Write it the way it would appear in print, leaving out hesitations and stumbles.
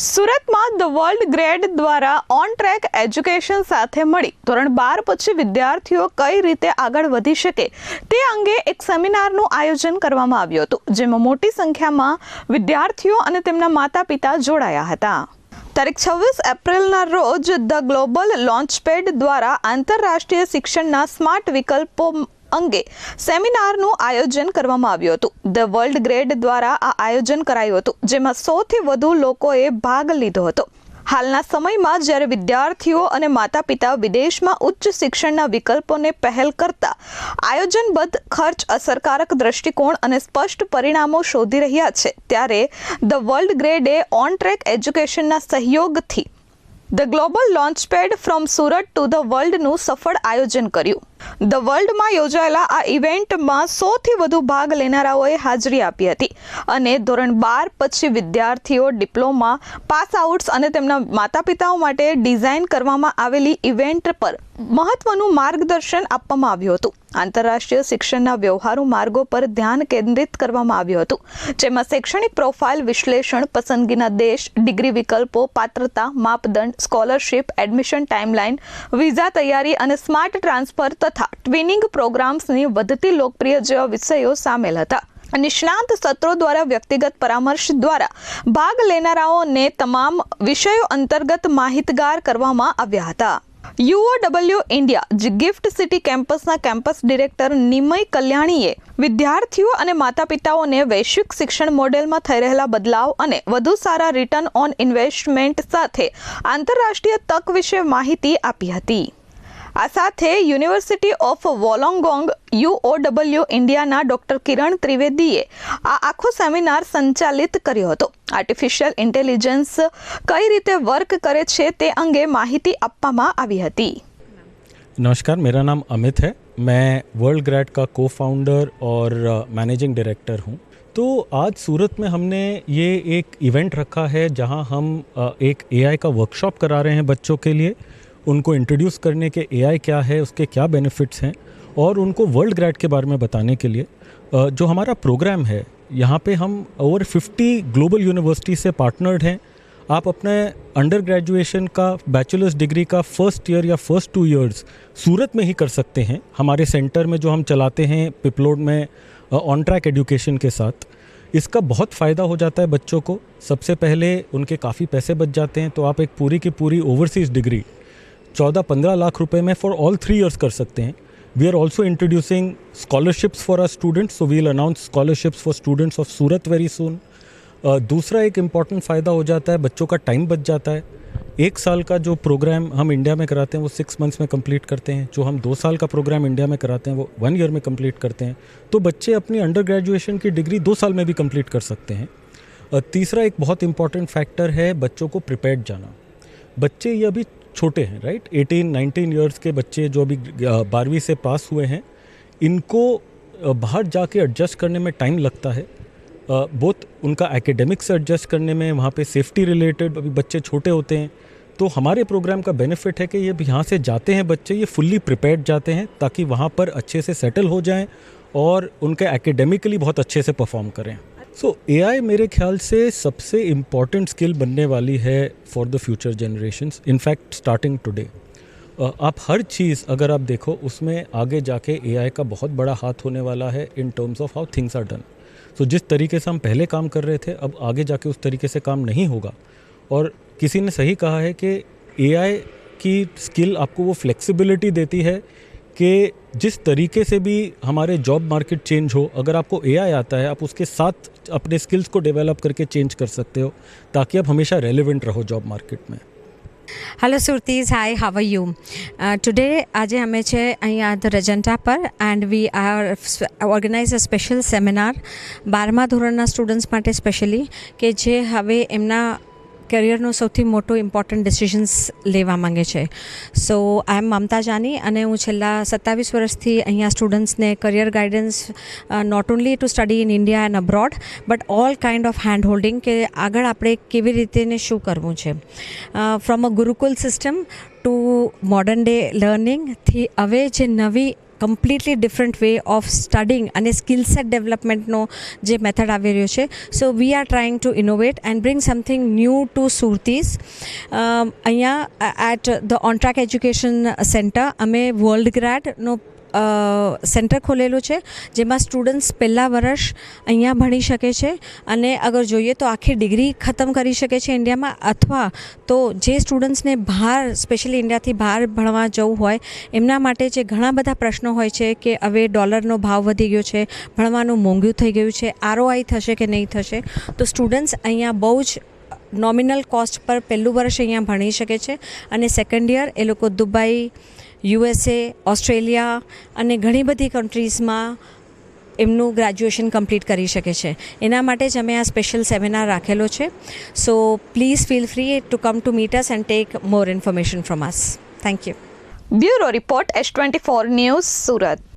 સુરતમાં the world grade દ્વારા on track education સાથે મળી ધોરણ 12 પછી વિદ્યાર્થીઓ કઈ રીતે આગળ વધી શકે તે અંગે એક સેમિનારનું આયોજન કરવામાં આવ્યું હતું, જેમાં મોટી સંખ્યામાં વિદ્યાર્થીઓ અને તેમના માતા-પિતા જોડાયા હતા. તારીખ 26 એપ્રિલના રોજ ધ ગ્લોબલ લોન્ચપેડ દ્વારા આંતરરાષ્ટ્રીય શિક્ષણના સ્માર્ટ વિકલ્પો અંગે સેમિનારનું આયોજન કરવામાં આવ્યું હતું. ધ વર્લ્ડ ગ્રેડ દ્વારા આ આયોજન કરાયું હતું, જેમાં 100થી વધુ લોકોએ ભાગ લીધો હતો. હાલના સમયમાં જ્યારે વિદ્યાર્થીઓ અને માતા-પિતા વિદેશમાં ઉચ્ચ શિક્ષણના વિકલ્પોને પહેલ કરતા આયોજનબદ્ધ, ખર્ચ અસરકારક દ્રષ્ટિકોણ અને સ્પષ્ટ પરિણામો શોધી રહ્યા છે, ત્યારે ધ વર્લ્ડ ગ્રેડે ઓન ટ્રેક એજ્યુકેશનના સહયોગથી the global launchpad from Surat to the વર્લ્ડનું સફળ આયોજન કર્યું. ધ વર્લ્ડમાં યોજાયેલા આ ઇવેન્ટમાં 100થી વધુ ભાગ લેનારાઓએ હાજરી આપી હતી અને ધોરણ 12 પછી વિદ્યાર્થીઓ, ડિપ્લોમા પાસ આઉટ્સ અને તેમના માતા-પિતાઓ માટે ડિઝાઇન કરવામાં આવેલી ઇવેન્ટ પર મહત્વનું માર્ગદર્શન આપવામાં આવ્યું હતું. આંતરરાષ્ટ્રીય શિક્ષણના વ્યવહારુ માર્ગો પર ધ્યાન કેન્દ્રિત કરવામાં આવ્યું હતું, જેમાં શૈક્ષણિક પ્રોફાઇલ વિશ્લેષણ, પસંદગીના દેશ, ડિગ્રી વિકલ્પો, પાત્રતા માપદંડ, સ્કોલરશિપ, એડમિશન ટાઈમલાઈન, વિઝા તૈયારી અને સ્માર્ટ ટ્રાન્સફર તથા ટ્વિનિંગ પ્રોગ્રામ્સની વધતી લોકપ્રિય જેવા વિષયો સામેલ હતા. નિષ્ણાત સત્રો દ્વારા વ્યક્તિગત પરામર્શ દ્વારા ભાગ લેનારાઓને તમામ વિષયો અંતર્ગત માહિતગાર કરવામાં આવ્યા હતા. UOW ઇન્ડિયા ગિફ્ટ સિટી કેમ્પસના કેમ્પસ ડિરેક્ટર નિમય કલ્યાણીએ વિદ્યાર્થીઓ અને માતા-પિતાઓને વૈશ્વિક શિક્ષણ મોડેલમાં થઈ રહેલા બદલાવ અને વધુ સારા રિટર્ન ઓન ઇન્વેસ્ટમેન્ટ સાથે આંતરરાષ્ટ્રીય તક વિશે માહિતી આપી હતી. આ સાથે યુનિવર્સિટી ઓફ વોલોંગોંગ UOW ઇન્ડિયાના ડોક્ટર કિરણ ત્રિવેદીએ આ આખો સેમિનાર સંચાલિત કર્યો હતો. આર્ટિફિશિયલ ઇન્ટેલિજન્સ કઈ રીતે વર્ક કરે છે તે અંગે માહિતી આપવામાં આવી હતી. नमस्कार, मेरा नाम अमित है. मैं वर्ल्ड ग्रैड का को फाउंडर और मैनेजिंग डायरेक्टर हूँ. तो आज सूरत में हमने ये एक इवेंट रखा है जहाँ हम एक AI का वर्कशॉप करा रहे हैं बच्चों के लिए. उनको इंट्रोड्यूस करने के AI क्या है, उसके क्या बेनिफिट्स हैं और उनको वर्ल्ड ग्रैड के बारे में बताने के लिए जो हमारा प्रोग्राम है, यहाँ पे हम ओवर 50 ग्लोबल यूनिवर्सिटी से पार्टनर्ड हैं. आप अपने अंडर ग्रेजुएशन का बैचलर्स डिग्री का फर्स्ट ईयर या फर्स्ट 2 इयर्स सूरत में ही कर सकते हैं. हमारे सेंटर में जो हम चलाते हैं पिपलोड में ऑन ट्रैक एजुकेशन के साथ. इसका बहुत फ़ायदा हो जाता है बच्चों को. सबसे पहले उनके काफ़ी पैसे बच जाते हैं, तो आप एक पूरी की पूरी ओवरसीज़ डिग्री 14-15 लाख रुपए में फॉर ऑल 3 इयर्स कर सकते हैं. We are also introducing scholarships for our students, so we will announce scholarships for students of Surat very soon. दूसरा एक इम्पॉर्टेंट फ़ायदा हो जाता है, बच्चों का टाइम बच जाता है. 1 साल का जो प्रोग्राम हम इंडिया में कराते हैं वो 6 मंथ्स में कंप्लीट करते हैं. जो हम 2 साल का प्रोग्राम इंडिया में कराते हैं वो 1 ईयर में कंप्लीट करते हैं. तो बच्चे अपनी अंडर ग्रेजुएशन की डिग्री 2 साल में भी कंप्लीट कर सकते हैं. तीसरा एक बहुत इंपॉर्टेंट फैक्टर है बच्चों को प्रिपेयर्ड जाना. बच्चे ये अभी छोटे हैं, राइट, 18-19 ईयर्स के बच्चे जो अभी 12वीं से पास हुए हैं, इनको बाहर जाके एडजस्ट करने में टाइम लगता है. बोथ उनका एकेडमिक से एडजस्ट करने में, वहाँ पे सेफ्टी रिलेटेड, अभी बच्चे छोटे होते हैं. तो हमारे प्रोग्राम का बेनिफिट है कि ये यहाँ से जाते हैं बच्चे, ये फुल्ली प्रिपेयर्ड जाते हैं ताकि वहाँ पर अच्छे से सेटल हो जाएं और उनके एकेडमिकली बहुत अच्छे से परफॉर्म करें. सो AI मेरे ख्याल से सबसे इम्पॉर्टेंट स्किल बनने वाली है for the future generations. In fact starting today आप हर चीज़ अगर आप देखो उसमें आगे जाके AI का बहुत बड़ा हाथ होने वाला है in terms of how things are done. So जिस तरीके से हम पहले काम कर रहे थे, अब आगे जाके उस तरीके से काम नहीं होगा. और किसी ने सही कहा है कि AI की स्किल आपको वो फ्लेक्सिबिलिटी देती है कि जिस तरीके से भी हमारे जॉब मार्केट चेंज हो, अगर आपको AI आता है, आप उसके साथ अपने स्किल्स को डेवलप करके चेंज कर सकते हो ताकि आप हमेशा रेलेवेंट रहो जॉब मार्केट में. Hello Suratis, hi, how are you? Today આજે અમે છે અહીંયા ધ રજન્ટા પર and we are organise a special seminar 12મા ધોરણના સ્ટુડન્ટ્સ માટે સ્પેશિયલી કે જે હવે એમના કરિયરનો સૌથી મોટો ઇમ્પોર્ટન્ટ ડિસિઝન્સ લેવા માંગે છે. સો આઈ એમ મમતા જાની અને હું છેલ્લા 27 વર્ષથી અહીંયા સ્ટુડન્ટ્સને career guidance not only to study in India and abroad but all kind of hand holding કે આગળ આપણે કેવી રીતે ને શું કરવું છે. From a gurukul system to modern day લર્નિંગથી હવે જે નવી completely different way of studying અને સ્કિલ સેટ ડેવલપમેન્ટનો જે મેથડ આવી રહ્યો છે. So we are trying to innovate and bring something new to Suratis. અહીંયા at the on track education centre અમે વર્લ્ડ ગ્રેડનો સેન્ટર ખોલેલું છે, જેમાં સ્ટુડન્ટ્સ પહેલાં વર્ષ અહીંયા ભણી શકે છે અને અગર જોઈએ તો આખી ડિગ્રી ખતમ કરી શકે છે ઇન્ડિયામાં, અથવા તો જે સ્ટુડન્ટ્સને બહાર સ્પેશિયલી ઇન્ડિયાથી બહાર ભણવા જવું હોય એમના માટે જે ઘણા બધા પ્રશ્નો હોય છે કે હવે ડોલરનો ભાવ વધી ગયો છે, ભણવાનું મોંઘું થઈ ગયું છે, ROI થશે કે નહીં થશે, તો સ્ટુડન્ટ્સ અહીંયા બહુ જ નોમિનલ કોસ્ટ પર પહેલું વર્ષ અહીંયા ભણી શકે છે અને સેકન્ડ યર એ લોકો દુબઈ, USA, ઓસ્ટ્રેલિયા અને ઘણી બધી કન્ટ્રીઝમાં એમનું ગ્રેજ્યુએશન કમ્પ્લીટ કરી શકે છે. એના માટે જ અમે આ સ્પેશિયલ સેમિનાર રાખેલો છે. So please feel free to come to meet us and take more information from us. Thank you. Bureau report S24 news, Surat.